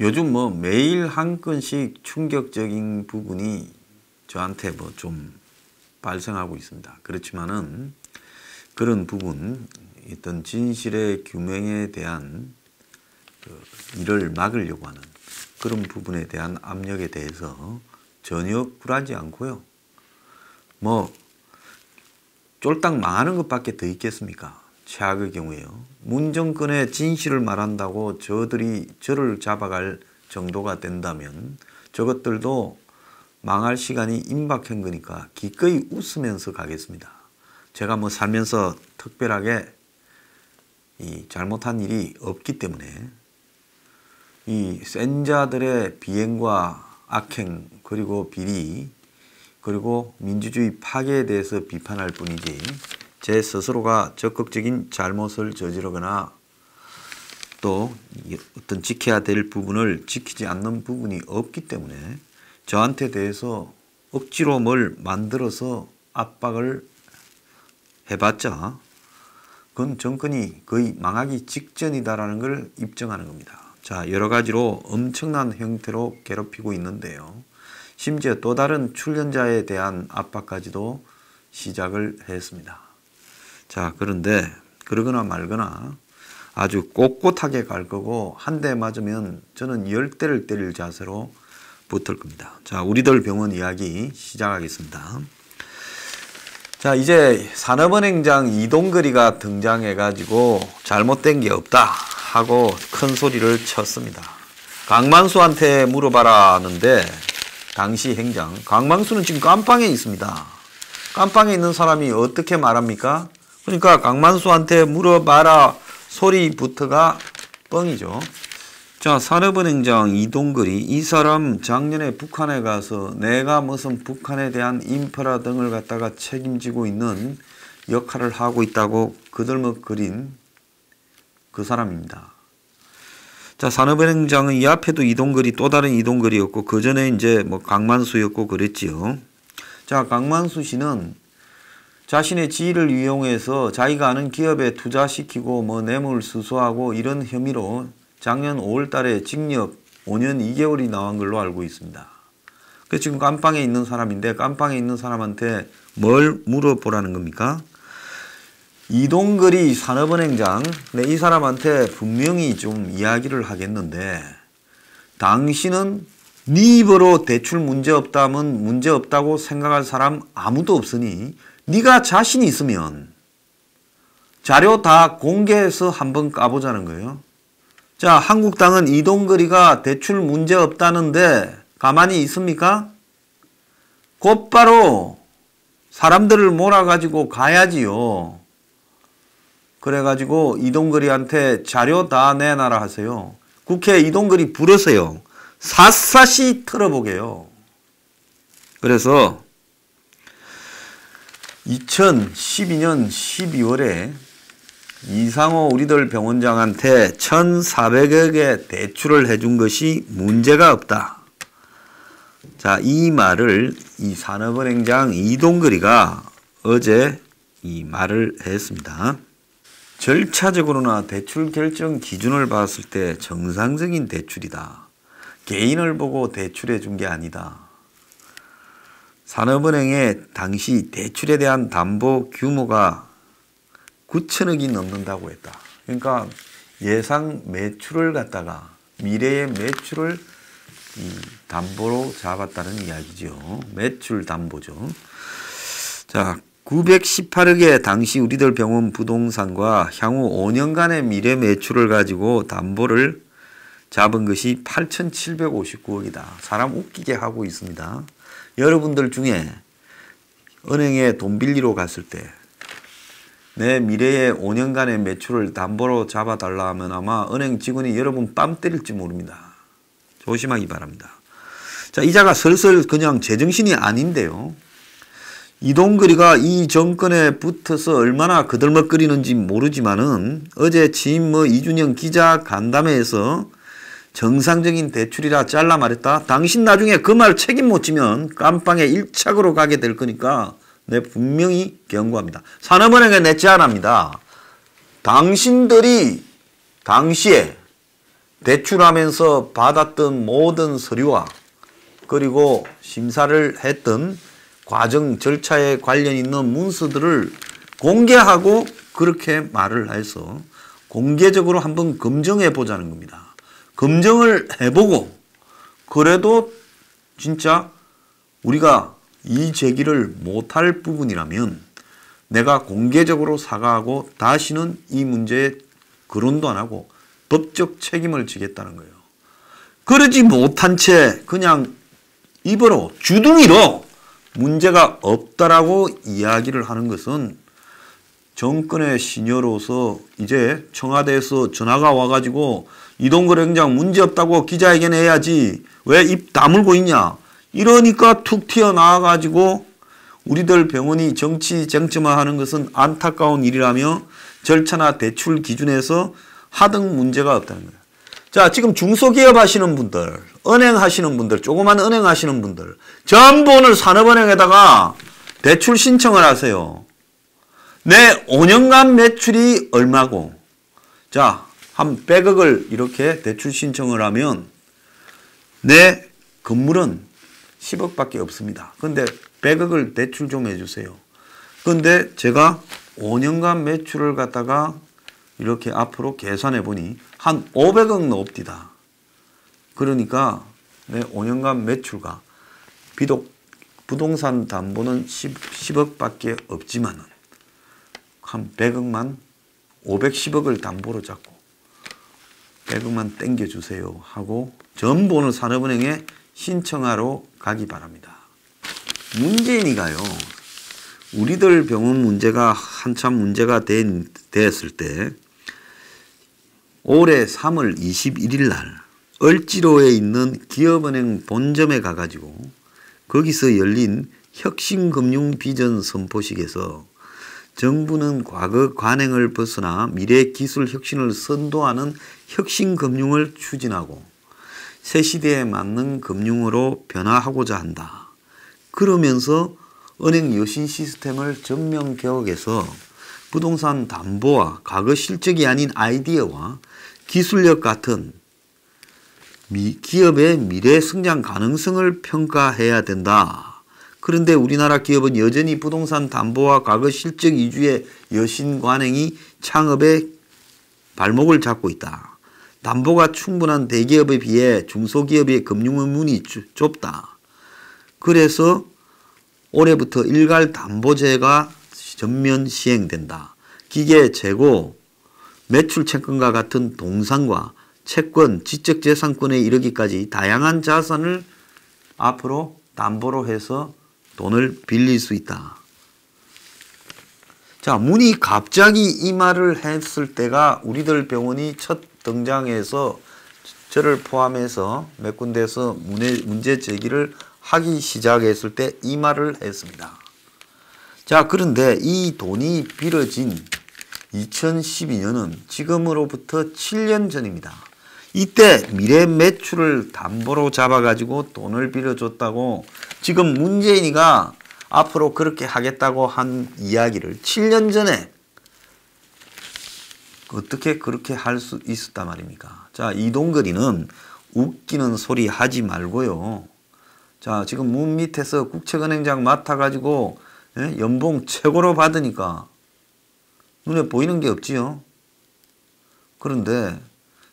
요즘 뭐 매일 한 건씩 충격적인 부분이 저한테 뭐 좀 발생하고 있습니다. 그렇지만은 그런 부분, 어떤 진실의 규명에 대한 이를 막으려고 하는 그런 부분에 대한 압력에 대해서 전혀 굴하지 않고요. 뭐 쫄딱 망하는 것밖에 더 있겠습니까? 최악의 경우에요. 문정권의 진실을 말한다고 저들이 저를 잡아갈 정도가 된다면 저것들도 망할 시간이 임박한 거니까 기꺼이 웃으면서 가겠습니다. 제가 뭐 살면서 특별하게 잘못한 일이 없기 때문에 이 센 자들의 비행과 악행 그리고 비리 그리고 민주주의 파괴에 대해서 비판할 뿐이지 제 스스로가 적극적인 잘못을 저지르거나 또 어떤 지켜야 될 부분을 지키지 않는 부분이 없기 때문에 저한테 대해서 억지로 뭘 만들어서 압박을 해봤자 그건 정권이 거의 망하기 직전이다라는 걸 입증하는 겁니다. 자, 여러 가지로 엄청난 형태로 괴롭히고 있는데요. 심지어 또 다른 출연자에 대한 압박까지도 시작을 했습니다. 자, 그런데 그러거나 말거나 아주 꼿꼿하게 갈 거고 한 대 맞으면 저는 10대를 때릴 자세로 붙을 겁니다. 자, 우리들 병원 이야기 시작하겠습니다. 자, 이제 산업은행장 이동거리가 등장해가지고 잘못된 게 없다 하고 큰 소리를 쳤습니다. 강만수한테 물어봐라 하는데 당시 행장, 강만수는 지금 깜빵에 있습니다. 깜빵에 있는 사람이 어떻게 말합니까? 그러니까 강만수한테 물어봐라 소리부터가 뻥이죠. 자, 산업은행장 이동거리, 이 사람 작년에 북한에 가서 내가 무슨 북한에 대한 인프라 등을 갖다가 책임지고 있는 역할을 하고 있다고 그들먹거린 그 사람입니다. 자, 산업은행장은 이 앞에도 이동거리 또 다른 이동거리였고 그 전에 이제 뭐 강만수였고 그랬지요. 자, 강만수 씨는 자신의 지위를 이용해서 자기가 아는 기업에 투자시키고 뭐 뇌물 수수하고 이런 혐의로 작년 5월 달에 징역 5년 2개월이 나온 걸로 알고 있습니다. 그래서 지금 깜빵에 있는 사람인데 깜빵에 있는 사람한테 뭘 물어보라는 겁니까? 이동거리 산업은행장, 이 사람한테 분명히 좀 이야기를 하겠는데 당신은 네 입으로 대출 문제 없다면 문제 없다고 생각할 사람 아무도 없으니 네가 자신 있으면 자료 다 공개해서 한번 까보자는 거예요. 자, 한국당은 이동거리가 대출 문제 없다는데 가만히 있습니까? 곧바로 사람들을 몰아가지고 가야지요. 그래가지고 이동거리한테 자료 다 내놔라 하세요. 국회에 이동거리 불러서요. 샅샅이 털어보게요. 그래서 2012년 12월에 이상호 우리들 병원장한테 1,400억의 대출을 해준 것이 문제가 없다. 자, 이 말을 이 산업은행장 이동거리가 어제 이 말을 했습니다. 절차적으로나 대출 결정 기준을 봤을 때 정상적인 대출이다. 개인을 보고 대출해 준 게 아니다. 산업은행의 당시 대출에 대한 담보 규모가 9천억이 넘는다고 했다. 그러니까 예상 매출을 갖다가 미래의 매출을 이 담보로 잡았다는 이야기죠. 매출 담보죠. 자, 918억의 당시 우리들 병원 부동산과 향후 5년간의 미래 매출을 가지고 담보를 잡은 것이 8,759억이다. 사람 웃기게 하고 있습니다. 여러분들 중에 은행에 돈 빌리러 갔을 때 내 미래의 5년간의 매출을 담보로 잡아달라 하면 아마 은행 직원이 여러분 뺨 때릴지 모릅니다. 조심하기 바랍니다. 자, 이자가 슬슬 그냥 제정신이 아닌데요. 이동거리가 이 정권에 붙어서 얼마나 그들먹거리는지 모르지만은 어제 취임 이준영 기자 간담회에서 정상적인 대출이라 잘라 말했다. 당신 나중에 그 말 책임 못 지면 깜빵에 1착으로 가게 될 거니까 내 분명히 경고합니다. 산업은행에 내 제안합니다. 당신들이 당시에 대출하면서 받았던 모든 서류와 그리고 심사를 했던 과정 절차에 관련 있는 문서들을 공개하고 그렇게 말을 해서 공개적으로 한번 검증해 보자는 겁니다. 검증을 해보고 그래도 진짜 우리가 이 제기를 못할 부분이라면 내가 공개적으로 사과하고 다시는 이 문제에 거론도 안 하고 법적 책임을 지겠다는 거예요. 그러지 못한 채 그냥 입으로 주둥이로 문제가 없다라고 이야기를 하는 것은 정권의 시녀로서 이제 청와대에서 전화가 와가지고 이동걸 행장 문제없다고 기자회견 해야지 왜 입 다물고 있냐 이러니까 툭 튀어나와가지고 우리들 병원이 정치 쟁점화하는 것은 안타까운 일이라며 절차나 대출 기준에서 하등 문제가 없다는 거예요. 자, 지금 중소기업 하시는 분들, 은행 하시는 분들, 조그만 은행 하시는 분들 전부 오늘 산업은행에다가 대출 신청을 하세요. 내 5년간 매출이 얼마고 자, 한 100억을 이렇게 대출 신청을 하면 내 건물은 10억밖에 없습니다. 근데 100억을 대출 좀 해주세요. 근데 제가 5년간 매출을 갖다가 이렇게 앞으로 계산해 보니 한 500억 넘옵니다. 그러니까 내 5년간 매출가 비록 부동산 담보는 10억밖에 없지만은 한 100억만 510억을 담보로 잡고 100억만 땡겨주세요 하고 전부 오늘 산업은행에 신청하러 가기 바랍니다. 문재인이가요. 우리들 병원 문제가 한참 문제가 됐을 때 올해 3월 21일 날 을지로에 있는 기업은행 본점에 가가지고 거기서 열린 혁신금융 비전 선포식에서 정부는 과거 관행을 벗어나 미래 기술 혁신을 선도하는 혁신금융을 추진하고 새 시대에 맞는 금융으로 변화하고자 한다. 그러면서 은행 여신 시스템을 전면 개혁해서 부동산 담보와 과거 실적이 아닌 아이디어와 기술력 같은 기업의 미래 성장 가능성을 평가해야 된다. 그런데 우리나라 기업은 여전히 부동산 담보와 과거 실적 위주의 여신 관행이 창업에 발목을 잡고 있다. 담보가 충분한 대기업에 비해 중소기업의 금융의 문이 좁다. 그래서 올해부터 일괄 담보제가 전면 시행된다. 기계, 재고, 매출 채권과 같은 동산과 채권, 지적재산권에 이르기까지 다양한 자산을 앞으로 담보로 해서 돈을 빌릴 수 있다. 자, 문이 갑자기 이 말을 했을 때가 우리들 병원이 첫 등장해서 저를 포함해서 몇 군데에서 문제 제기를 하기 시작했을 때 이 말을 했습니다. 자, 그런데 이 돈이 빌어진 2012년은 지금으로부터 7년 전입니다. 이때 미래 매출을 담보로 잡아가지고 돈을 빌려줬다고 지금 문재인이가 앞으로 그렇게 하겠다고 한 이야기를 7년 전에 어떻게 그렇게 할 수 있었단 말입니까? 자, 이동거리는 웃기는 소리 하지 말고요. 자, 지금 문 밑에서 국책은행장 맡아가지고 연봉 최고로 받으니까 눈에 보이는 게 없지요. 그런데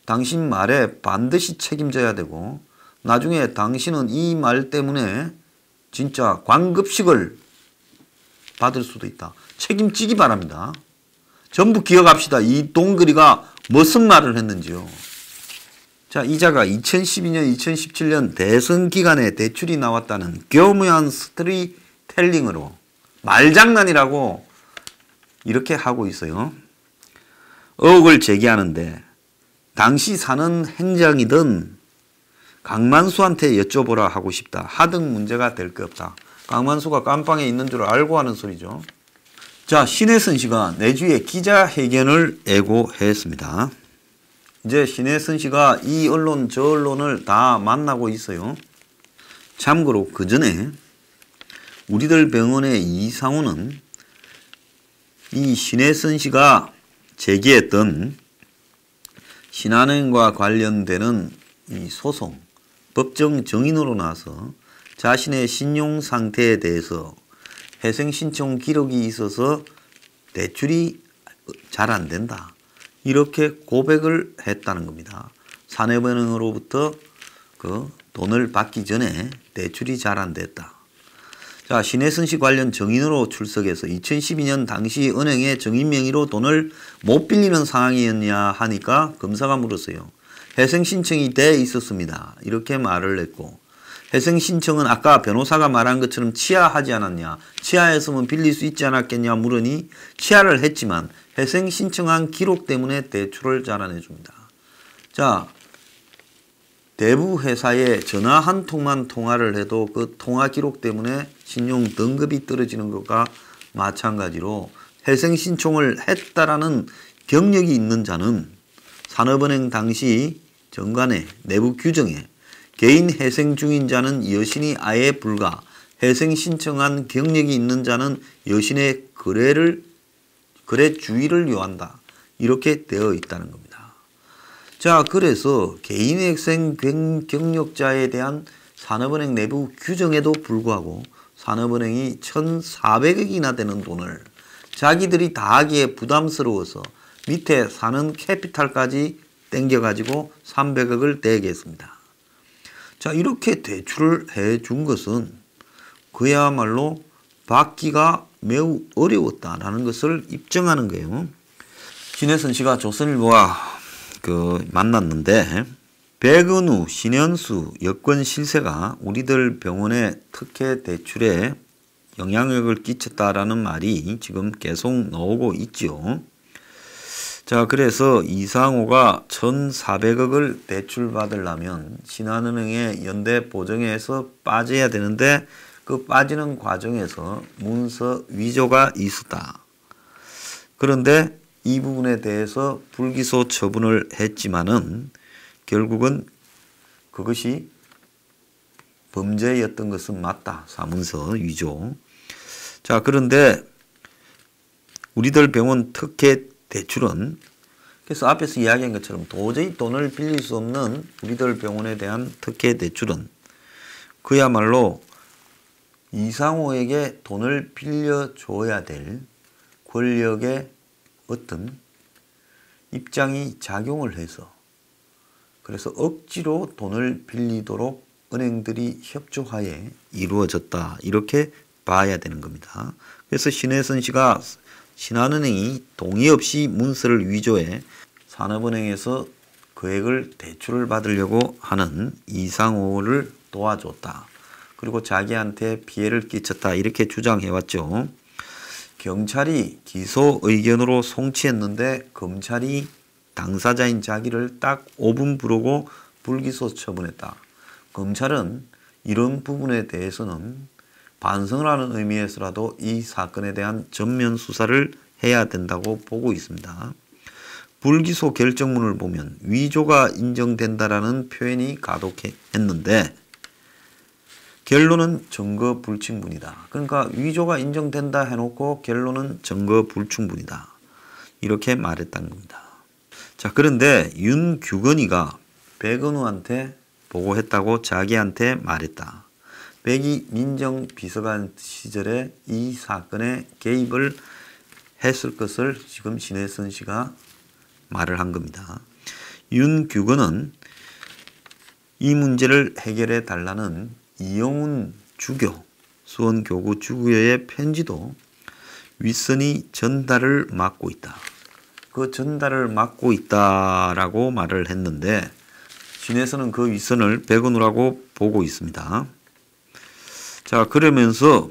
당신 말에 반드시 책임져야 되고 나중에 당신은 이 말 때문에 진짜 광급식을 받을 수도 있다. 책임지기 바랍니다. 전부 기억합시다. 이 동그리가 무슨 말을 했는지요. 자, 이자가 2012년, 2017년 대선 기간에 대출이 나왔다는 교묘한 스토리텔링으로 말장난이라고 이렇게 하고 있어요. 의혹을 제기하는데 당시 사는 행장이든 강만수한테 여쭤보라 하고 싶다. 하등 문제가 될 게 없다. 강만수가 깜빵에 있는 줄 알고 하는 소리죠. 자, 신혜선 씨가 내주에 기자회견을 예고했습니다. 이제 신혜선 씨가 이 언론 저 언론을 다 만나고 있어요. 참고로 그 전에 우리들 병원의 이상우는 이 신혜선 씨가 제기했던 신한은행과 관련되는 이 소송, 법정 증인으로 나서 자신의 신용 상태에 대해서 회생 신청 기록이 있어서 대출이 잘 안 된다. 이렇게 고백을 했다는 겁니다. 산업은행으로부터 그 돈을 받기 전에 대출이 잘 안 됐다. 자, 신혜선 씨 관련 증인으로 출석해서 2012년 당시 은행에 증인 명의로 돈을 못 빌리는 상황이었냐 하니까 검사가 물었어요. 회생 신청이 돼 있었습니다. 이렇게 말을 했고, 회생 신청은 아까 변호사가 말한 것처럼 취하하지 않았냐, 취하했으면 빌릴 수 있지 않았겠냐 물으니 취하를 했지만 회생 신청한 기록 때문에 대출을 잘 안 해줍니다. 자, 대부 회사에 전화 한 통만 통화를 해도 그 통화 기록 때문에 신용 등급이 떨어지는 것과 마찬가지로 회생 신청을 했다라는 경력이 있는 자는 산업은행 당시 정관의 내부 규정에 개인 회생 중인 자는 여신이 아예 불가, 회생 신청한 경력이 있는 자는 여신의 거래 주의를 요한다. 이렇게 되어 있다는 겁니다. 자, 그래서 개인 회생 경력자에 대한 산업은행 내부 규정에도 불구하고 산업은행이 1,400억이나 되는 돈을 자기들이 다 하기에 부담스러워서 밑에 사는 캐피탈까지 땡겨가지고 300억을 대게 했습니다. 자, 이렇게 대출을 해준 것은 그야말로 받기가 매우 어려웠다라는 것을 입증하는 거예요. 신혜선 씨가 조선일보와 만났는데 백은우, 신현수 여권 실세가 우리들 병원의 특혜 대출에 영향력을 끼쳤다라는 말이 지금 계속 나오고 있죠. 자, 그래서 이상호가 1,400억을 대출받으려면 신한은행의 연대 보증에서 빠져야 되는데 그 빠지는 과정에서 문서 위조가 있었다. 그런데 이 부분에 대해서 불기소 처분을 했지만은 결국은 그것이 범죄였던 것은 맞다. 사문서 위조. 자, 그런데 우리들 병원 특혜 대출은 그래서 앞에서 이야기한 것처럼 도저히 돈을 빌릴 수 없는 우리들 병원에 대한 특혜 대출은 그야말로 이상호에게 돈을 빌려줘야 될 권력의 어떤 입장이 작용을 해서 그래서 억지로 돈을 빌리도록 은행들이 협조하에 이루어졌다. 이렇게 봐야 되는 겁니다. 그래서 신혜선 씨가 신한은행이 동의 없이 문서를 위조해 산업은행에서 금액을 대출을 받으려고 하는 이상호를 도와줬다. 그리고 자기한테 피해를 끼쳤다. 이렇게 주장해왔죠. 경찰이 기소 의견으로 송치했는데 검찰이 당사자인 자기를 딱 5분 부르고 불기소 처분했다. 검찰은 이런 부분에 대해서는 반성을 하는 의미에서라도 이 사건에 대한 전면 수사를 해야 된다고 보고 있습니다. 불기소 결정문을 보면 위조가 인정된다라는 표현이 가독했는데 결론은 증거 불충분이다. 그러니까 위조가 인정된다 해놓고 결론은 증거 불충분이다. 이렇게 말했다는 겁니다. 자, 그런데 윤규건이가 백은우한테 보고했다고 자기한테 말했다. 백이 민정비서관 시절에 이 사건에 개입을 했을 것을 지금 신혜선 씨가 말을 한 겁니다. 윤규건은 이 문제를 해결해 달라는 이용훈 주교, 수원교구 주교의 편지도 윗선이 전달을 맡고 있다. 그 전달을 맡고 있다라고 말을 했는데 신혜선은 그 윗선을 백은우라고 보고 있습니다. 자, 그러면서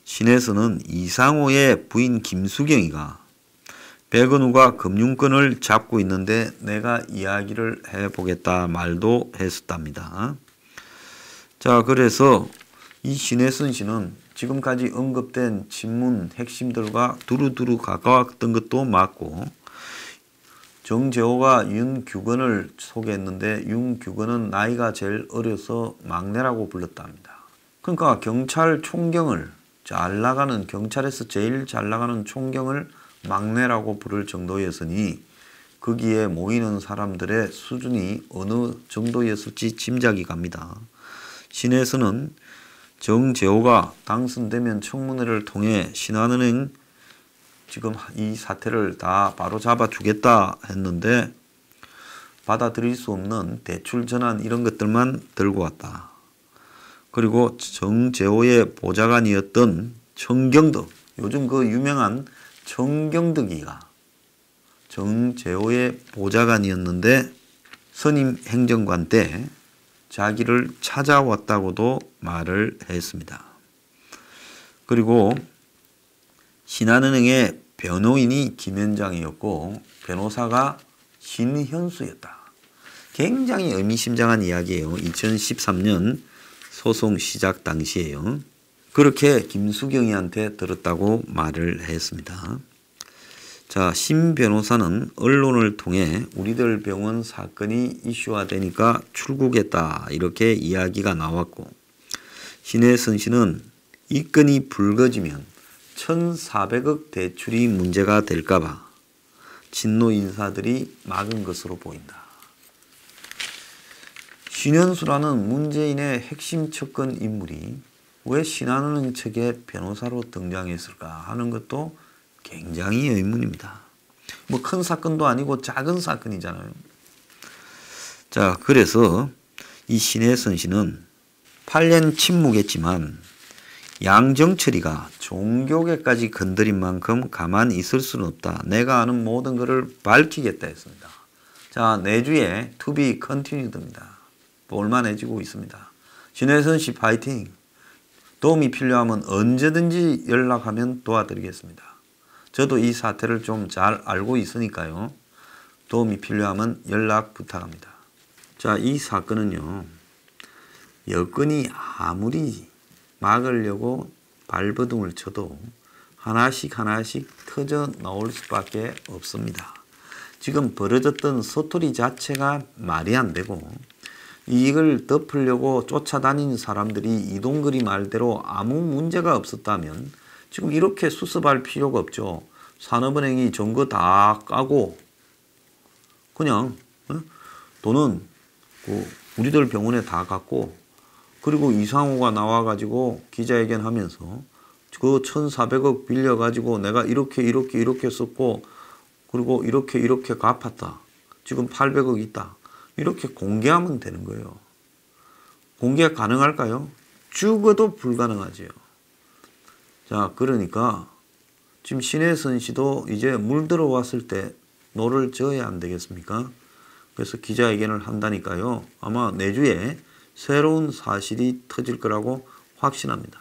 신혜선은 이상호의 부인 김수경이가 백은우가 금융권을 잡고 있는데 내가 이야기를 해보겠다 말도 했었답니다. 자, 그래서 이 신혜선 씨는 지금까지 언급된 친문 핵심들과 두루두루 가까웠던 것도 맞고 정재호가 윤규건을 소개했는데 윤규건은 나이가 제일 어려서 막내라고 불렀답니다. 그러니까 경찰총경을 잘 나가는 경찰에서 제일 잘 나가는 총경을 막내라고 부를 정도였으니 거기에 모이는 사람들의 수준이 어느 정도였을지 짐작이 갑니다. 시내에서는 정재호가 당선되면 청문회를 통해 신한은행 지금 이 사태를 다 바로잡아 주겠다 했는데 받아들일 수 없는 대출 전환 이런 것들만 들고 왔다. 그리고 정재호의 보좌관이었던 정경덕, 요즘 그 유명한 정경덕이가 정재호의 보좌관이었는데 선임 행정관 때 자기를 찾아왔다고도 말을 했습니다. 그리고 신한은행의 변호인이 김현장이었고 변호사가 신현수였다. 굉장히 의미심장한 이야기예요. 2013년 소송 시작 당시에요. 그렇게 김수경이한테 들었다고 말을 했습니다. 자, 신 변호사는 언론을 통해 우리들 병원 사건이 이슈화되니까 출국했다 이렇게 이야기가 나왔고 신혜선 씨는 이 건이 불거지면 1,400억 대출이 문제가 될까봐 친노 인사들이 막은 것으로 보인다. 신현수라는 문재인의 핵심 접근 인물이 왜 신한은행 측의 변호사로 등장했을까 하는 것도 굉장히 의문입니다. 뭐 큰 사건도 아니고 작은 사건이잖아요. 자, 그래서 이 신혜선 씨는 8년 침묵했지만 양정철이가 종교계까지 건드린 만큼 가만히 있을 수는 없다. 내가 아는 모든 것을 밝히겠다 했습니다. 자, 내주에 to be continued입니다. 볼만해지고 있습니다. 신혜선 씨 파이팅! 도움이 필요하면 언제든지 연락하면 도와드리겠습니다. 저도 이 사태를 좀 잘 알고 있으니까요. 도움이 필요하면 연락 부탁합니다. 자, 이 사건은요. 여건이 아무리 막으려고 발버둥을 쳐도 하나씩 터져 나올 수밖에 없습니다. 지금 벌어졌던 서투리 자체가 말이 안 되고 이걸 덮으려고 쫓아다니는 사람들이 이동글이 말대로 아무 문제가 없었다면 지금 이렇게 수습할 필요가 없죠. 산업은행이 전거 다 까고 그냥 돈은 우리들 병원에 다 갖고 그리고 이상호가 나와가지고 기자회견 하면서 그 1,400억 빌려가지고 내가 이렇게 썼고 그리고 이렇게 갚았다. 지금 800억 있다. 이렇게 공개하면 되는 거예요. 공개 가능할까요? 죽어도 불가능하지요. 자, 그러니까 지금 신혜선 씨도 이제 물 들어왔을 때 노를 저어야 안 되겠습니까? 그래서 기자회견을 한다니까요. 아마 내주에 새로운 사실이 터질 거라고 확신합니다.